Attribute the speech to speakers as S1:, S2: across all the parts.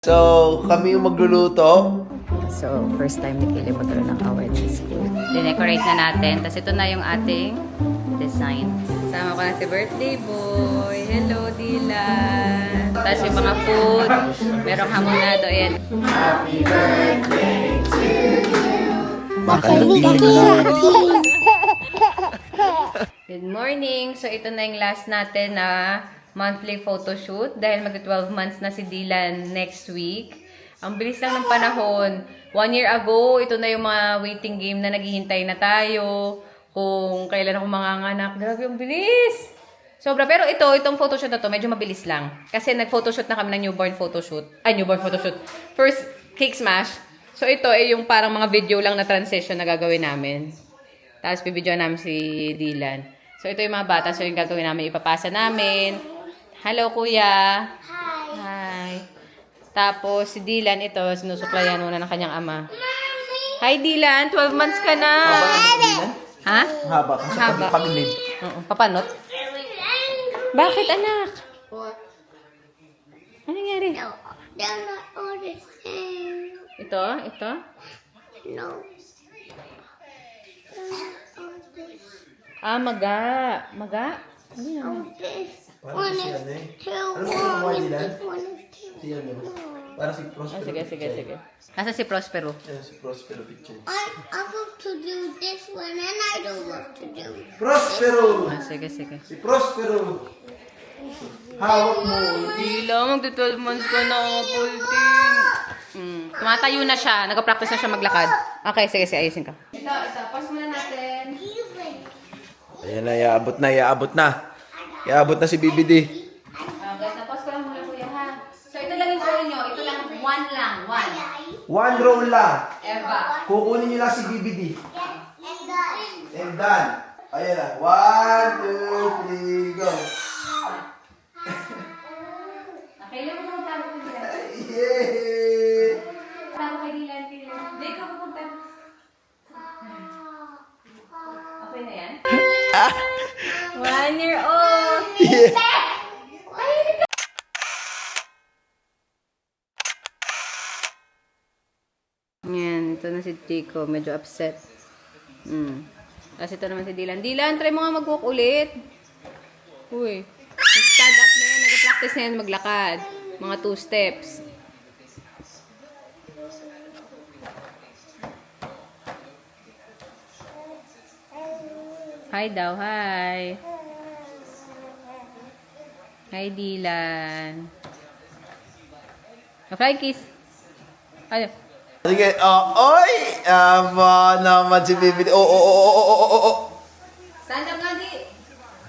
S1: So, kami yung magluluto.
S2: So, first time ni Kili magkaroon ng award sa school. Dinecorate na natin. Tapos ito na yung ating design. Sama ko na si birthday boy. Hello, Dylan. Tapos yung mga food. Merong hamonado. Ayan.
S1: Happy birthday to you.
S2: Good morning. So, ito na yung last natin na monthly photoshoot. Dahil mag-12 months na si Dylan next week. Ang bilis lang ng panahon. 1 year ago, ito na yung mga waiting game na naghihintay na tayo. Kung kailan ako manganganak. Grabe, ang bilis! Sobra. Pero itong photoshoot na to, medyo mabilis lang. Kasi nag-photoshoot na kami ng newborn photoshoot. Newborn photoshoot. First, cake smash. So ito ay yung parang mga video lang na transition na gagawin namin. Tapos bibidyoan namin si Dylan. So ito yung mga bata. So yung gagawin namin, ipapasa namin. Hello, kuya. Hi. Tapos si Dylan, ito, sinusuklayan muna ng kanyang ama. Hi, Dylan. 12 months ka na. Ha?
S1: Haba. Kasi
S2: Haba.
S1: pagilid.
S2: Oo, papanot? Bakit, anak? Ano nangyari?
S3: No, they're not all the same.
S2: Ito? Ito?
S3: No.
S2: Maga. Maga? Ano yan?
S3: Oh, this
S1: Parang
S3: one
S1: si
S3: is
S1: ano eh.
S3: too
S1: Ano ba
S3: warm.
S1: yung nila?
S3: This one is too
S1: Siya mo. Para si Prospero.
S2: Sige. Nasa si Prospero?
S1: Ayan, si Prospero picture.
S3: I want to do this one and I don't want to do it.
S1: Prospero!
S2: Sige.
S1: Si Prospero! Hawak mo.
S2: Dylan, magda-12 months ka na, Pulting. Tumatayo na siya. Nag-practice na siya maglakad. Okay, sige, ayusin ka. Ito. Pause muna natin.
S1: Ayan na, iaabot na. Iaabot na si BBD.
S2: Okay, tapos ko lang muna, kuya, ha? So, ito lang yung goal nyo. Ito lang, one lang.
S1: One roll lang.
S2: Eva.
S1: Kukunin niyo lang si BBD.
S3: And then,
S1: And done. Ayan na. 1, 2, 3, go.
S2: Okay, lang mo tayo kay Dylan.
S1: Yay!
S2: Tayo kay Dylan. Hindi ka pupunta. Okay na yan? 1 year old.
S1: Yeah.
S2: Yan, ito na si Chico. Medyo upset. Tapos ito naman si Dylan. Dylan, try mo nga mag-walk ulit. Uy. Stand up na yan. Nag-practice na yan maglakad. Mga 2 steps. Hi daw, hi. Hi, Dylan. Fly kiss. Ayun.
S1: Sige. Oy! Aba naman si BBD. Oh.
S2: Stand up nga, di.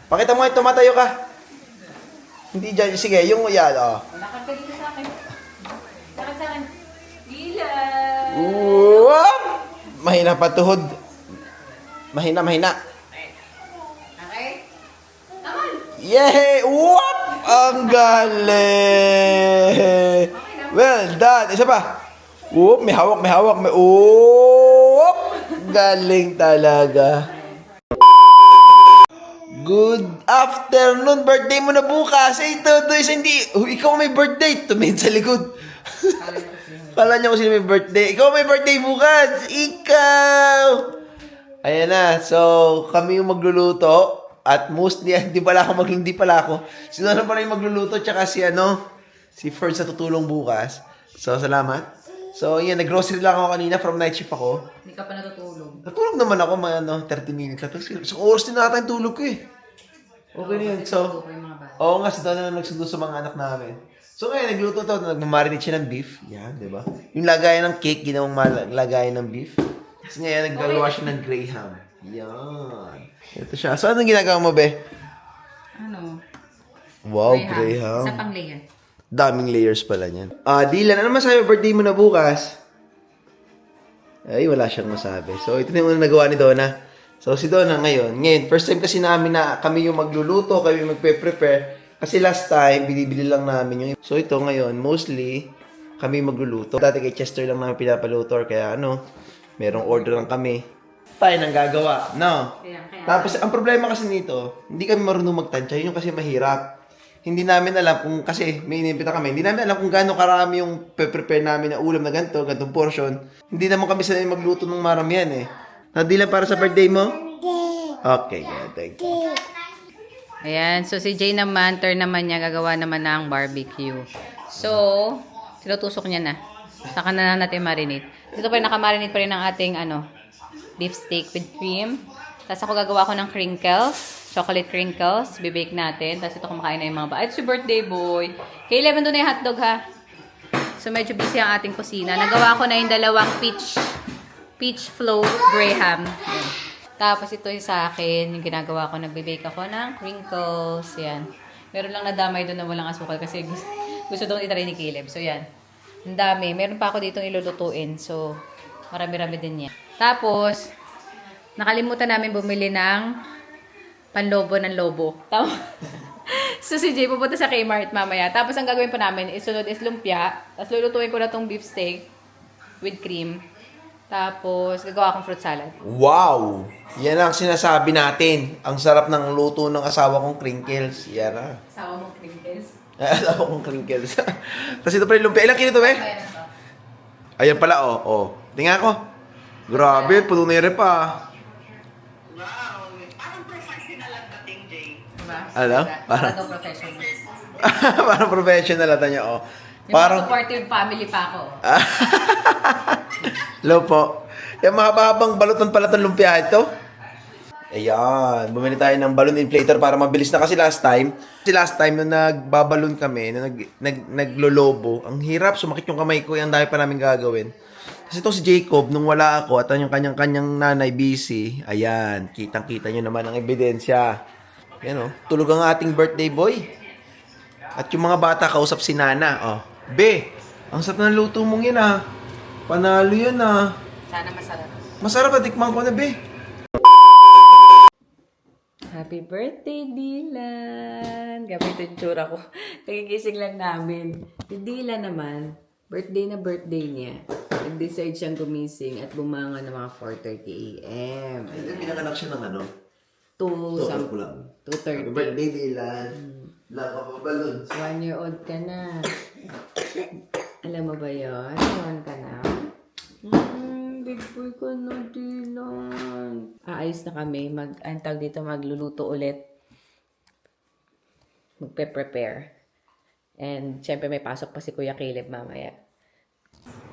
S1: Pakita mo, tumatayo ka. Hindi dyan. Sige, yung yan,
S2: Lakad ka dito sa akin. Lakad sa akin. Dylan.
S1: Whoop! Mahina pa tuhod. Mahina.
S2: Okay? Come on.
S1: Yay! Whoop! Ang galing! Well done. Isa pa. Whoop! May hawak. Whoop! Galing talaga. Good afternoon. Birthday mo na bukas. Ito, hindi. Ikaw may birthday. Tumingin sa likod. Kala niya kung sino may birthday. Ikaw may birthday bukas. Ikaw! Ayan na. So, kami yung magluluto. At mostly, hindi pala ako. Si Nona pala yung magluluto. Tsaka si Ferd sa tutulong bukas. So, salamat. So, yan. Nag-grocery lang ako kanina. From night shift ako.
S2: Hindi ka pa natutulog.
S1: Natulog naman ako mga 30 minutes. So, oras din nata yung tulog ko eh. Okay na yun. So, oo nga, si Donna na nagsundo sa mga anak namin. So ngayon, nagluto to. Nagmamarinate siya ng beef. Yan, di ba? Yung lagayan ng cake, ginawang lagayan ng beef. Tapos ngayon, naggagawa siya ng graham. Yan. Ito siya. So, anong ginagawa mo, be?
S2: Ano?
S1: Wow, graham.
S2: Isa pang layer.
S1: Daming layers pala niyan. Dylan, ano masabi? Birthday mo na bukas? Ay, wala siyang masabi. So, ito na yung nagawa ni Donna. So, si Donna ngayon, first time kasi namin na kami yung magluluto, kami yung magpe-prepare. Kasi last time, binibili lang namin yung... So, ito ngayon, mostly, kami magluluto. Dati kay Chester lang namin pinapaluto or kaya merong order lang kami. Tayo nang gagawa, no?
S2: Kaya.
S1: Tapos, ang problema kasi nito, hindi kami marunong magtansya. Yun yung kasi mahirap. hindi namin alam kung, kasi may inimbita kami, hindi namin alam kung gaano karami yung prepare namin na ulam na ganito, ganitong portion. Hindi naman kami sanay magluto ng maramihan eh. Nadilan para sa birthday mo? Okay, good. Thank you.
S2: Ayan, so si Jay naman, turn naman niya, gagawa naman ng barbecue. So, tinutusok niya na. Saka na lang natin marinate. Dito pa rin, nakamarinate pa rin ang ating, beef steak with cream. Tapos ako gagawa ko ng crinkles, chocolate crinkles, bibake natin. Tapos ito kumakain na yung mga ba. Ay, ito si birthday boy. Kay 11 doon na yung hotdog ha. So, medyo busy ang ating kusina. Nagawa ko na yung dalawang peach float graham. Ayan. Tapos ito yung sa akin, yung ginagawa ko, nagbe-bake ako ng crinkles. Yan. Meron lang nadamay doon na walang asukal kasi gusto doon itry ni Caleb. So yan. Ang dami. Meron pa ako ditong ilulutuin. So, marami-rami din yan. Tapos, nakalimutan namin bumili ng panlobo ng lobo. Tama? So si Jay pupunta sa Kmart mamaya. Tapos ang gagawin pa namin, isunod is lumpia. Tapos lulutuin ko na tong beef steak with cream. Tapos, gagawa akong fruit salad.
S1: Wow! Yan ang sinasabi natin. Ang sarap ng luto ng asawa kong crinkles. Yan ah.
S2: Asawa mong crinkles.
S1: Asawa kong crinkles. Tapos ito pa rin lumpia. Ilang kilo ito, be?
S2: Ayan ito.
S1: Ayan pala, oh. Tingnan ko. Grabe, puno na yung rep ah.
S2: Diba?
S1: Ano?
S2: Para daw professional.
S1: Parang professional ata niya, oh.
S2: Yung mga supportive family pa ako.
S1: Hello po. Yung mahaba-habang balutan pala itong lumpia ito. Ayan. Bumili tayo ng balloon inflator para mabilis na kasi last time nung nagbabalon kami, na naglolobo, ang hirap, sumakit yung kamay ko, yung dami pa namin gagawin. Kasi itong si Jacob, nung wala ako, at yung kanyang nanay busy, ayan, kitang-kita nyo naman ang ebidensya. Yan o, tulog ang ating birthday boy. At yung mga bata, kausap si Nana. Oh, Be, ang sarap ng luto mong yan ah. Panalo yan ah.
S2: Sana masarap.
S1: Masarap at tikman ko na, Be.
S2: Happy birthday, Dylan! Gabi ito yung tsura ko. Nagigising lang namin. Si Dylan naman, birthday na birthday niya. Nag-decide siyang gumising at bumanga ng mga 4:30 a.m.
S1: Pinanganak siya ng ano?
S2: 2:30.
S1: birthday, Dylan. Lang ako balloons.
S2: 1 year old ka na. Alam mo ba yun? 1 ka na? Big boy ka na, Dylan. Aayos na kami. Antag dito, magluluto ulit. Magpe-prepare. And, syempre may pasok pa si Kuya Caleb mamaya.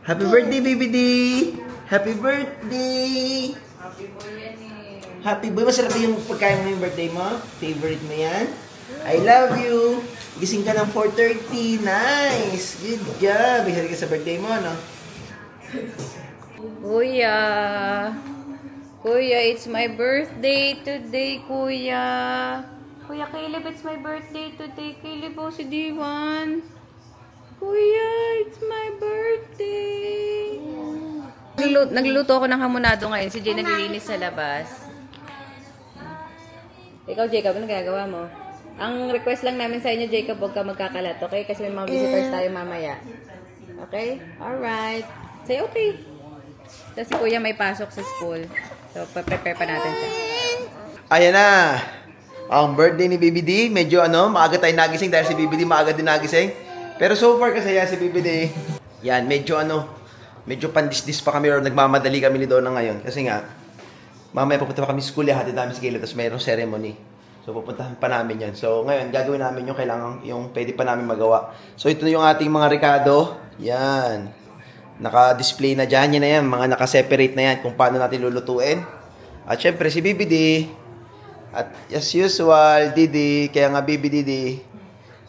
S1: Happy birthday, Baby D! Happy birthday!
S2: Happy boy yan eh.
S1: Happy boy. Masarap yung pagkain mo yung birthday mo? Favorite mo yan? I love you! Gising ka ng 4:30. Nice! Good job! Ihari ka sa birthday mo, no?
S2: Kuya! Kuya, it's my birthday today, Kuya! Kuya Caleb, it's my birthday today. Caleb, oh, si Diwan. Kuya, it's my birthday! Nagluluto ako ng hamonado ngayon. Si Jay naglilinis sa labas. Ikaw, Jacob, ano ginagawa mo? Ang request lang namin sa inyo, Jacob, huwag ka magkakalat, okay? Kasi may mga visitors tayo mamaya. Okay? Alright. Say okay. Tapos si Kuya may pasok sa school. So, pa-prepare pa natin siya.
S1: Ayan na! Ang birthday ni Baby D, medyo maaga tayo nagising dahil si Baby D maaga din nagising. Pero so far kasi yan si Baby D, yan, medyo pandisdis pa kami or nagmamadali kami ni Donna ngayon. Kasi nga, mamaya pupunta pa kami school, hatid namin si Caleb, tapos mayroong ceremony. So, pupuntahan pa namin yan. So, ngayon, gagawin namin yung kailangan, yung pwede pa namin magawa. So, ito yung ating mga Ricardo. Yan. Naka-display na dyan. Yan na yan. Mga naka-separate na yan kung paano natin lulutuin. At syempre, si Baby D. At as usual, Didi. Kaya nga, Baby Didi.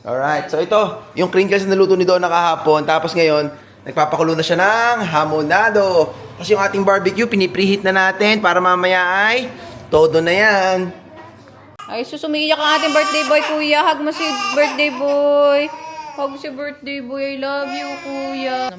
S1: Alright. So, ito. Yung crinkles na naluto ni Donna kahapon. Tapos ngayon, nagpapakulo na siya ng hamonado. Kasi yung ating barbecue, pinipreheat na natin para mamaya ay todo na yan.
S2: Ay, susumiyak ang ating birthday boy, Kuya. Hug mo si birthday boy. Hug si birthday boy. I love you, Kuya.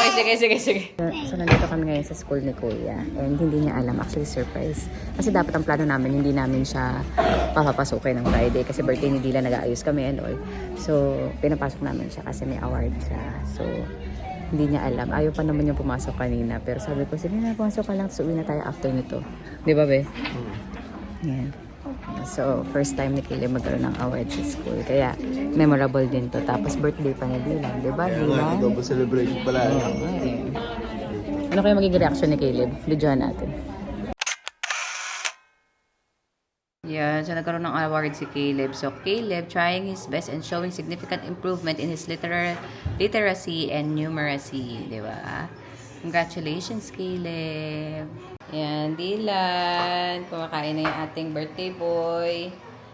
S2: Okay, sige. So, nandito kami ngayon sa school ni Kuya. And hindi niya alam. Actually, surprise. Kasi dapat ang plano namin, hindi namin siya papapasukin ng Friday. Kasi birthday ni Dila, nag-aayos kami and all. So, pinapasok namin siya kasi may award siya. So, hindi niya alam. Ayaw pa naman yung pumasok kanina. Pero sabi ko, sige na, pumasok ka lang. So, uwi na tayo after nito. Di ba, be? Yan. So, first time ni Caleb magkaroon ng award sa school. Kaya, memorable din to. Tapos, birthday pa niya Dylan. Diba, Dylan?
S1: Double celebration pala.
S2: Ano kaya magiging reaction ni Caleb? Videohan natin. Yeah, so nagkaroon ng award si Caleb. So, Caleb trying his best and showing significant improvement in his literacy and numeracy. Diba? Congratulations, Caleb! Yan, Dylan. Kumakain na yung ating birthday boy.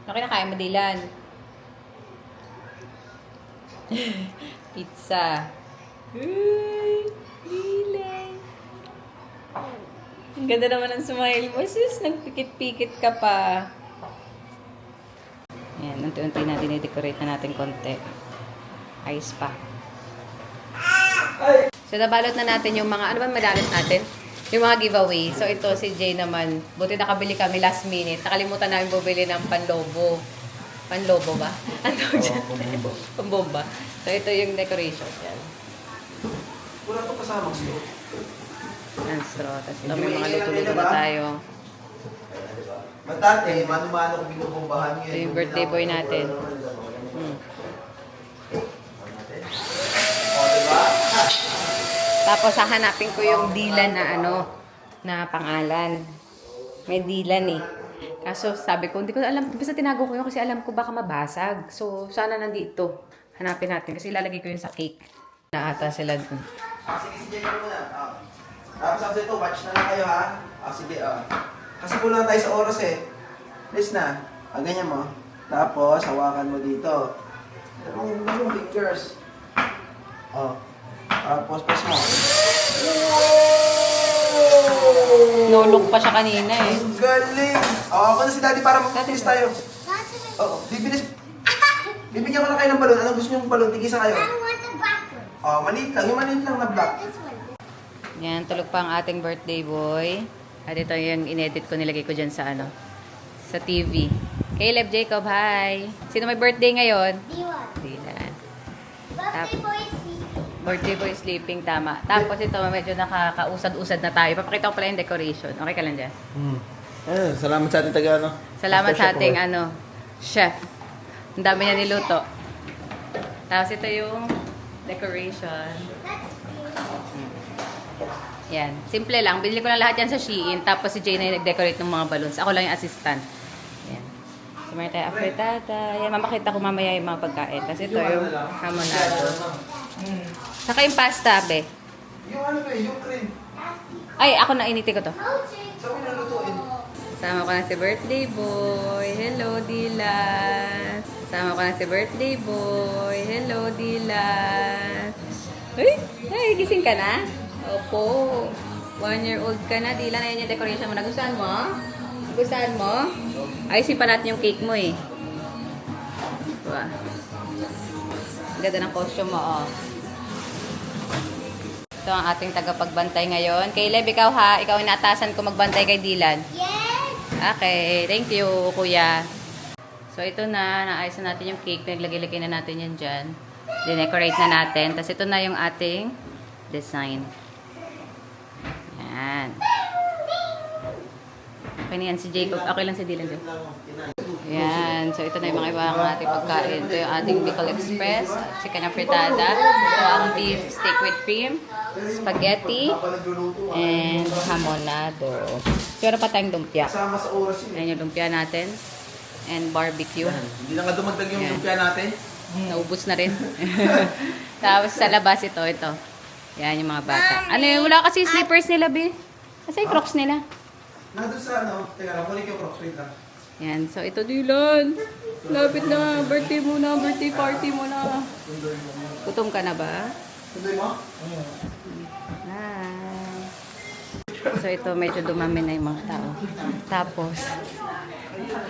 S2: Ano kinakain mo, Dylan? Pizza. Uy, Dylan. Ang ganda naman ng smile mo. Sus, nagpikit-pikit ka pa. Yan, unti-unti na dinidecorate na natin konti. Ayos pa. So, nabalot na natin yung mga, ano ba madalot natin? Yung mga giveaway. So, ito si Jay naman. Buti nakabili kami last minute. Nakalimutan namin bumili ng panlobo. Panlobo ba? Ano dyan? Pambomba. So, ito yung decoration. Yan.
S1: Wala pa kasama ko.
S2: Yan, straw. Tapos ito may mga luto-luto na tayo.
S1: Matante, mano-mano ko binubombahan ngayon.
S2: Ito yung birthday boy natin.
S1: O, diba?
S2: Tapos, hahanapin ko yung Dylan na na pangalan. May Dylan eh. Kaso, sabi ko, hindi ko alam. Basta tinago ko yun kasi alam ko baka mabasag. So, sana nandito. Hanapin natin kasi ilalagay ko yun sa cake. Naata sila dun.
S1: Sige, sige nyo muna. Tapos ako ito, watch na lang kayo ha. Sige, kasi kulang tayo sa oras eh. Please na. Ganyan mo. Tapos, hawakan mo dito. Yung fingers. Tapos, press mo.
S2: No-look pa siya kanina eh.
S1: Ang galing! Ako na si Daddy para mag-bilis tayo. Oo, bibilis. Bibigyan ko na kayo ng balon. Anong gusto nyo yung balon? Tigisa kayo.
S3: I want the black one.
S1: Maliit lang. Yung maliit lang na black.
S3: This one.
S2: Yan, tulog pa ang ating birthday boy. At ito yung inedit ko, nilagay ko dyan sa sa TV. Caleb Jacob, hi! Sino may birthday ngayon?
S3: D1.
S2: Dylan.
S3: Birthday boy is sleeping.
S2: Birthday boy sleeping, tama. Tapos ito, medyo nakakausad-usad na tayo. Papakita ko pala yung decoration. Okay ka lang dyan?
S1: Salamat sa ating taga
S2: Salamat sa ating chef. Ang dami niya niluto. Tapos ito yung decoration. Yan. Simple lang. Binili ko na lahat yan sa Shein. Tapos si Jay na yung nag-decorate ng mga balloons. Ako lang yung assistant. Yan. So, may tayo afritada. Yan. Mamakita ko mamaya yung mga pagkain. Tapos ito yung hamonado. Saka yung pasta, be.
S1: Yung yung cream.
S2: Ay, ako na initi ko to.
S1: Saan mo nalutuin?
S2: Sama ko na si birthday boy. Hello, Dylan. Sama ko na si birthday boy. Hello, Dylan. Ay, gising ka na? Opo. 1-year-old ka na, Dylan. Ayan yung decoration mo. Nagustuhan mo? Nagustuhan mo? Ayusin pa natin yung cake mo eh. Diba? Ganda ng costume mo, oh. Ito ang ating tagapagbantay ngayon. Caleb, ikaw ha. Ikaw ang inaatasan ko magbantay kay Dylan.
S3: Yes!
S2: Okay. Thank you, kuya. So, ito na. Naayos na natin yung cake. Naglagay-lagay na natin yan dyan. Dinecorate na natin. Tapos ito na yung ating design. Yan. Okay na yan si Jacob. Okay lang si Dylan dyan. Yan. So, ito na yung mga ibang ating pagkain. Ito yung ating Bicol Express, chicken afritada. Ito ang beef steak with cream, spaghetti, and hamonado. So, pa tayong lumpia.
S1: Kasama sa oras yun.
S2: Ayan yung lumpia natin. And barbecue.
S1: Hindi na nga dumagdag yung
S2: Yan.
S1: lumpia natin.
S2: Naubos na rin. Tapos sa labas ito. Yan yung mga bata. Ano yun? Wala kasi slippers nila, Bi. Kasi yung crocs nila.
S1: Nandun sa teka lang, kunin yung crocs, wait lang.
S2: Yan. So, ito Dylan. Lapit na. Birthday mo na. Birthday party mo na. Gutom ka na ba?
S1: Sundoy mo?
S2: Hi. So, ito medyo dumami na yung mga tao. Tapos,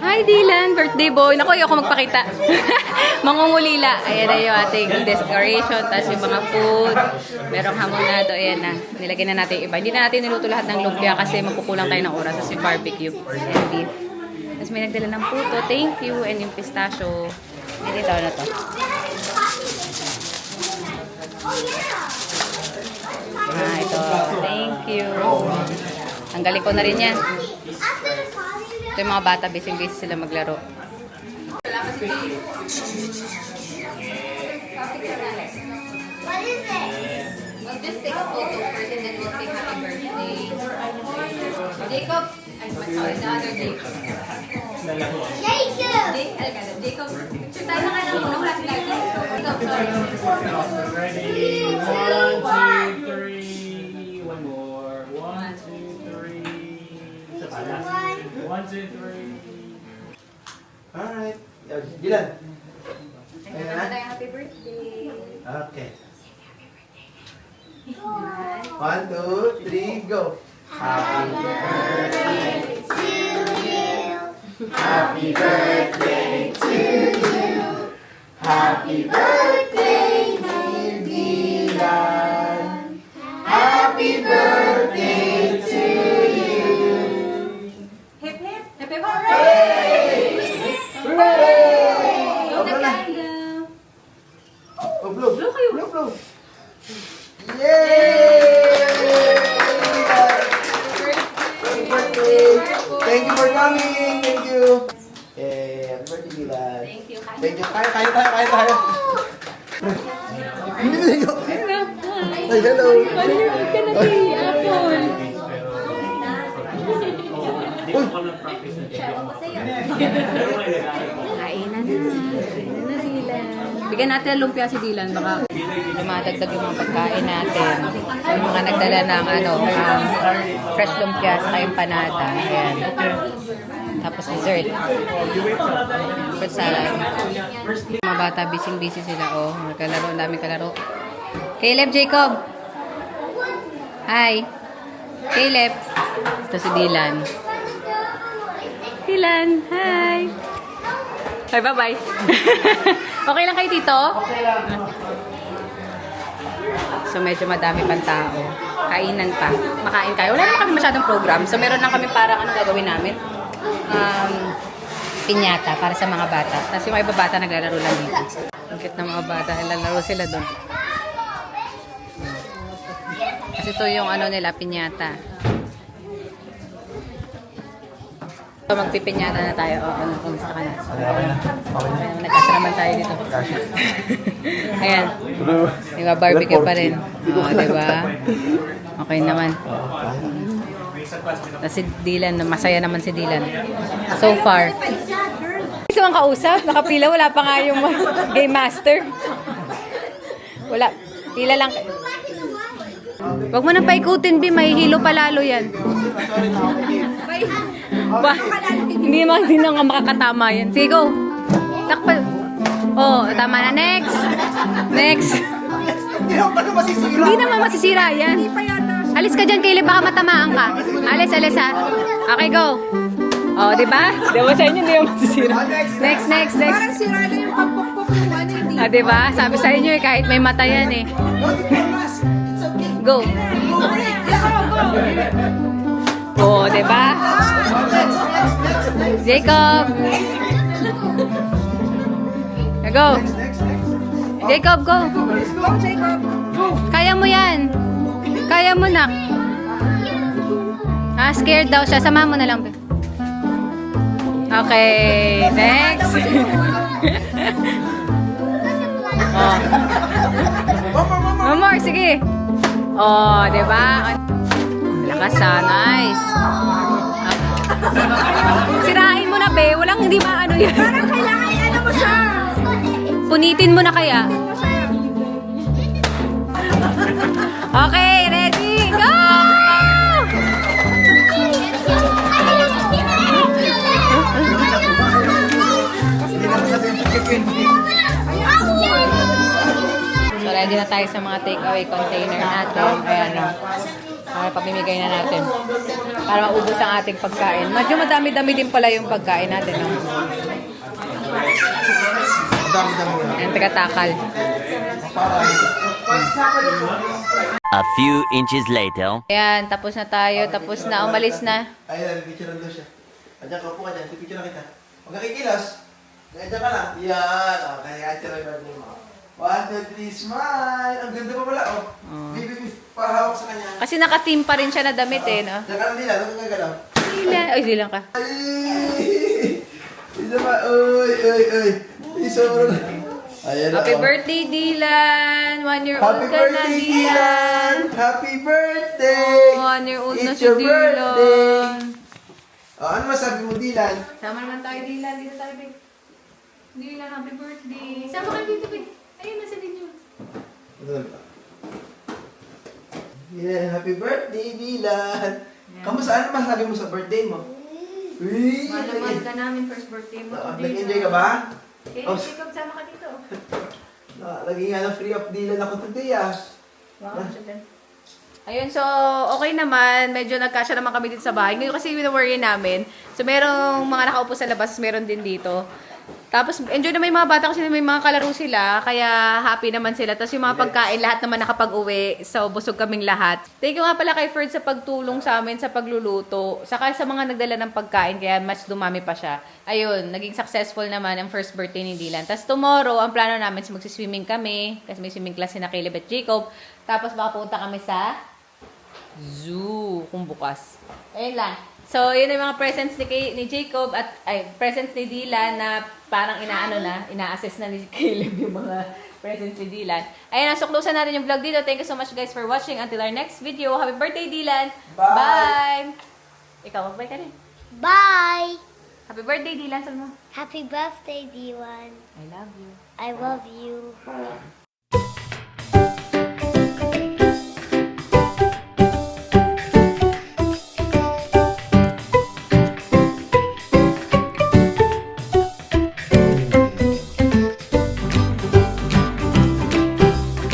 S2: hi Dylan! Birthday boy! Naku, ayoko magpakita. Mangungulila. Ayan na yung ating decoration. Tapos yung mga food. Merong hamonado. Ayan na. Nilagay na natin yung iba. Hindi na natin niluto lahat ng lumpia kasi magkukulang tayo ng oras. Tapos yung barbecue. Ayan, beef. Tapos may nagdala ng puto. Thank you. And yung pistachio. Hindi ito na to. Ito. Thank you. Ang galing ko na rin yan.
S3: After the party,
S2: Ito yung mga bata, busy-busy sila maglaro.
S3: What is it?
S2: We'll just take a photo first and then we'll sing happy birthday. Jacob! Ay, sorry, the other Jacob.
S3: Jacob!
S2: Jacob, picture tayo na nga lang muna. Wala si Jacob. Jacob, sorry.
S4: Ready? 1, 2, 3. One more. 1, 2, 3. Isa pa. Last. 1, 2, 3.
S1: Alright. Dylan.
S2: Ayun na tayo, happy birthday.
S1: Okay. 1, 2, 3, go. Happy birthday
S3: To you.
S1: Happy birthday to you. Happy birthday, dear Dylan. Happy birthday to you.
S2: Hip hip! Hip hip! Hooray!
S1: Hooray!
S2: Blow the candle!
S1: Oh, blow.
S2: Blow kayo.
S1: Blow, blow. Yay! Happy birthday. Thank you for coming. Thank you. Yay, happy birthday, Dylan.
S2: Thank you.
S1: Thank you. Kaya tayo. Hindi mo nyo. Ay, hello.
S2: Wonderful ka na kay Apple.
S4: Di ko lang practice na dito.
S2: Kainan na Dylan. Bigyan natin ang lumpia si Dylan. Baka dumadagdag yung mga pagkain natin. Yung mga nagdala ng fresh lumpia sa empanada. Ayan. Tapos dessert. Fruit salad. Mga bata, busy sila. Oh, kalaro. Ang daming kalaro. Caleb, Jacob. Hi. Caleb. Ito si Dylan. Dylan, hi. Hi, bye-bye. Okay lang kayo dito? Okay lang. So, medyo madami pang tao. Kainan pa. Makain tayo. Wala naman kami masyadong program. So, meron lang kami parang ano gagawin namin. Pinyata para sa mga bata. Tapos yung mga iba bata naglalaro lang dito. Ang cute ng mga bata. Naglalaro sila doon. Kasi ito yung ano nila, pinyata. So, magpipinyata na tayo. O, ano, kumusta ka na?
S1: Okay na.
S2: Nagkasa naman tayo dito. Ayan. Diba, barbecue pa rin. O, diba? Okay naman. Tapos si Dylan, masaya naman si Dylan. So far. Gusto mong kausap? Nakapila, wala pa nga yung game master. Wala. Pila lang. Huwag mo nang paikutin, B. Mahihilo pa lalo yan. Ba, hindi na nga makakatama yan. Sige, go. Takpal. Oh, tama na. Next. Next. Hindi naman masisira yan. Alis ka dyan, Caleb. Baka matamaan ka. Alis ha. Okay, go. Oh, di ba? Di ba sa inyo, hindi yung masisira. Next.
S5: Parang sira na yung kapokpok yung ano hindi.
S2: Ah, di ba? Sabi sa inyo, kahit may mata yan eh. Go. Oh, di ba? Jacob. Go. Jacob, go.
S5: Go, Jacob.
S2: Kaya mo yan. Kaya mo na. Ah, scared daw siya. Sama mo na lang. Okay. Next. Oh. One more, sige. Oh, di ba? Lakas nice. Sirain mo na, be. Walang hindi maano yan.
S5: Parang kailangan ano mo siya.
S2: Punitin mo na kaya. Okay, ready? Go! So, ready na tayo sa mga takeaway container natin. Ayan o. Para pamimigay na natin. Para maubos ang ating pagkain. Medyo madami-dami din pala yung pagkain natin. No? Ayan, taga-takal.
S6: A few inches later.
S2: Ayan, tapos na tayo. Tapos na, umalis na.
S1: Ayan, picture daw siya. Andiyan ka, upo ka dyan. Picture na kita. Huwag kakikilos. Andiyan ka lang. Yan. Okay, andiyan lang yung birthday mo. 1, 2, 3, smile! Ang ganda pa pala, oh. Baby, para hawak sa kanya.
S2: Kasi naka-team pa rin siya na damit eh, no?
S1: Diyan ka lang nila, huwag kang gagalaw.
S2: Dylan. Ay, Dylan ka.
S1: Ay! Isa pa. Uy, uy, uy. Sobrang... Ayan
S2: Happy
S1: ako.
S2: birthday, Dylan! 1 year old
S1: Happy
S2: ka na,
S1: birthday,
S2: Dylan!
S1: Dylan! Happy birthday!
S2: 1 year old na
S1: It's
S2: si
S1: your birthday!
S2: Dylan.
S1: Oh, ano masabi mo, Dylan?
S2: Sama naman tayo, Dylan. Dito tayo, babe. Dylan, happy birthday. Sama ka dito, babe. Ayun, nasa video.
S1: Yeah, happy birthday, Dylan! Kamusta? Ano masabi mo sa birthday mo? Uy!
S2: Malaman ka namin first birthday mo.
S1: Nag-enjoy ka ba?
S2: Okay,
S1: Oh.
S2: Jacob, sama ka dito.
S1: Lagi nga na free of Dylan ako today, ah.
S2: Wow, ayun, so okay naman. Medyo nagkasya naman kami dito sa bahay. Ngayon kasi wino-worry namin. So merong mga nakaupo sa labas, meron din dito. Tapos enjoy naman yung mga bata kasi may mga kalaro sila. Kaya happy naman sila. Tapos yung mga pagkain, lahat naman nakapag-uwi. So busog kaming lahat. Thank you nga pala kay Ferd sa pagtulong sa amin sa pagluluto. Saka sa mga nagdala ng pagkain, kaya mas dumami pa siya. Ayun, naging successful naman ang first birthday ni Dylan. Tapos tomorrow, ang plano namin is magsiswimming kami. Kasi may swimming class na Caleb at Jacob. Tapos baka punta kami sa zoo kung bukas. Ayun lang. So, yun yung mga presents ni Jacob at presents ni Dylan na parang ina-assess na ni Caleb yung mga presents ni Dylan. Ayun, nasuklusan natin yung vlog dito. Thank you so much guys for watching. Until our next video. Happy birthday, Dylan!
S1: Bye!
S2: Bye! Ikaw, magbay ka rin.
S3: Bye.
S2: Happy birthday, Dylan. Sabi mo.
S3: Happy birthday, D1.
S2: I love you.
S3: I love you.